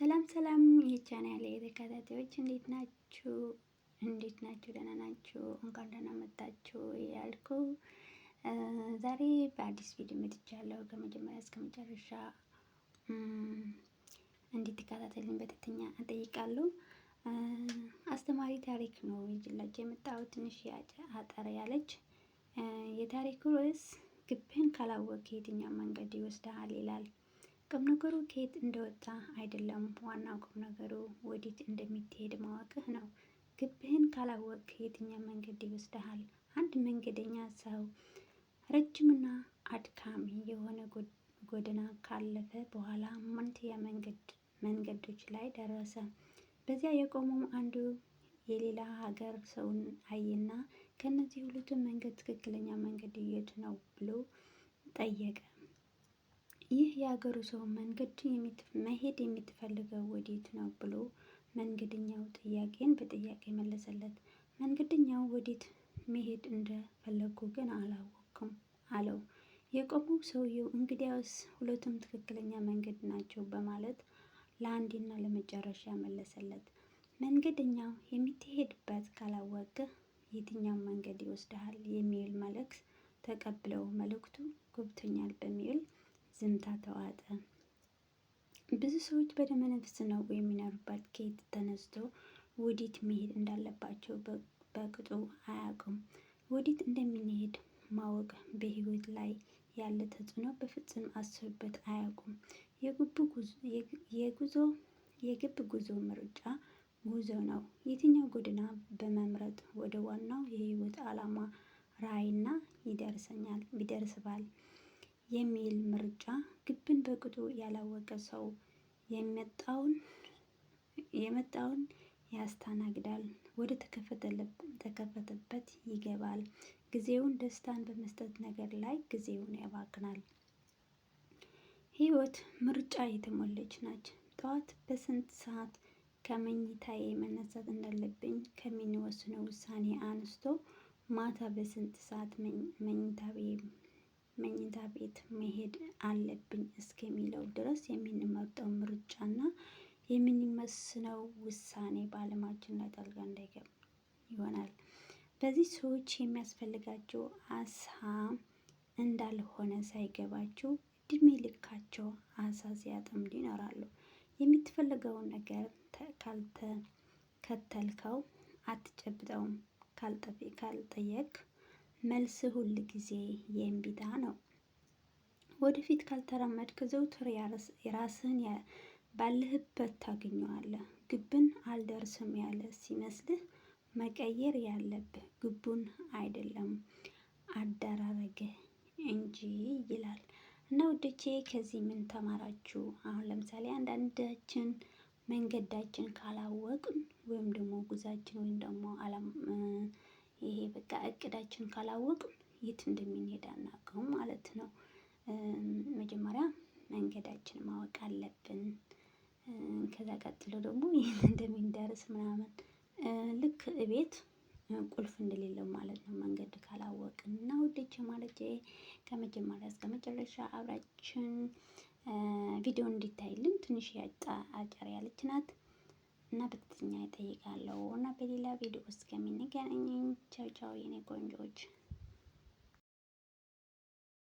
ሰላም ሰላም የቻናሌ ተከታታዮች እንዴት ናችሁ? ደህና ናችሁ? እንኳን ደህና መጣችሁ እያልኩ ዛሬ በአዲስ ቪዲዮ መጥቻለሁ። ከመጀመሪያ እስከ መጨረሻ እንድትከታተሉኝ በትህትና እጠይቃለሁ። አስተማሪ ታሪክ ነው ይዤላችሁ የመጣሁት። ትንሽ አጠር ያለች የታሪኩ ርዕስ ግብህን ካላወቅህ የትኛው መንገድ ይወስድሃል ይላል። ቁም ነገሩ ከየት እንደወጣ አይደለም፣ ዋናው ቁም ነገሩ ወዴት እንደምትሄድ ማወቅህ ነው። ግብህን ካላወቅህ የትኛው መንገድ ይወስድሃል? አንድ መንገደኛ ሰው ረጅምና አድካሚ የሆነ ጎዳና ካለፈ በኋላ መንትያ መንገዶች ላይ ደረሰ። በዚያ የቆመው አንዱ የሌላ ሀገር ሰውን አየና ከነዚህ ሁለቱም መንገድ ትክክለኛ መንገድ የት ነው ብሎ ጠየቀ። ይህ የሀገሩ ሰው መሄድ የምትፈልገው ወዴት ነው ብሎ መንገደኛው ጥያቄን በጥያቄ መለሰለት። መንገደኛው ወዴት መሄድ እንደፈለጉ ግን አላወቅኩም አለው። የቆመው ሰውየው እንግዲያውስ ሁለቱም ትክክለኛ መንገድ ናቸው በማለት ለአንዴና ለመጨረሻ መለሰለት። መንገደኛው የምትሄድበት ካላወቅህ የትኛው መንገድ ይወስድሃል የሚል መልእክት ተቀብለው መልእክቱ ገብቶኛል በሚል ዝምታ ተዋጠ። ብዙ ሰዎች በደመ ነፍስ ነው የሚኖሩበት። ከየት ተነስቶ ወዴት መሄድ እንዳለባቸው በቅጡ አያውቁም። ወዴት እንደምንሄድ ማወቅ በህይወት ላይ ያለ ተጽዕኖ በፍጹም አስበውበት አያውቁም። የግብ ጉዞ ምርጫ ጉዞ ነው። የትኛው ጎዳና በመምረጥ ወደ ዋናው የህይወት ዓላማ ራዕይና ይደርስባል የሚል ምርጫ ግብን በቅጡ ያላወቀ ሰው የመጣውን ያስተናግዳል፣ ወደ ተከፈተበት ይገባል። ጊዜውን ደስታን በመስጠት ነገር ላይ ጊዜውን ያባክናል። ህይወት ምርጫ የተሞላች ናች። ጠዋት በስንት ሰዓት ከመኝታዬ መነሳት እንዳለብኝ ከሚወስነው ውሳኔ አንስቶ ማታ በስንት ሰዓት መኝታ ቤት መሄድ አለብኝ እስከሚለው ድረስ የምንመርጠው ምርጫና የምንወስነው ውሳኔ በዓለማችን ላይ ጣልቃ እንዳይገባ ይሆናል። በዚህ ሰዎች የሚያስፈልጋቸው አሳ እንዳልሆነ ሳይገባቸው እድሜ ልካቸው አሳ ሲያጠምዱ ይኖራሉ። የምትፈልገውን ነገር ካልተከተልከው አትጨብጠውም። ካልጠየቅ መልስ ሁል ጊዜ የእምቢታ ነው። ወደፊት ካልተራመድክ ዘውትር የራስህን ባለህበት ታገኘዋለህ። ግብን አልደርስም ያለ ሲመስልህ መቀየር ያለብህ ግቡን አይደለም አደራረግህ እንጂ ይላል። እና ውዶቼ ከዚህ ምን ተማራችሁ? አሁን ለምሳሌ አንዳንዳችን መንገዳችን ካላወቅን ወይም ደግሞ ጉዛችን ወይም ደግሞ ይሄ በቃ እቅዳችን ካላወቅን የት እንደምንሄድ አናውቅም ማለት ነው። መጀመሪያ መንገዳችን ማወቅ አለብን። ከዛ ቀጥሎ ደግሞ የት እንደምንደርስ ምናምን ልክ እቤት ቁልፍ እንደሌለው ማለት ነው መንገድ ካላወቅን። እና ውዶቼ ማለቴ ከመጀመሪያ እስከ መጨረሻ አብራችን ቪዲዮ እንዲታይልን ትንሽ አጠር ያለች ናት እና በትህትና እጠይቃለሁ። እና በሌላ ቪዲዮ እስከምንገናኝ ቻው ቻው የኔ ቆንጆች።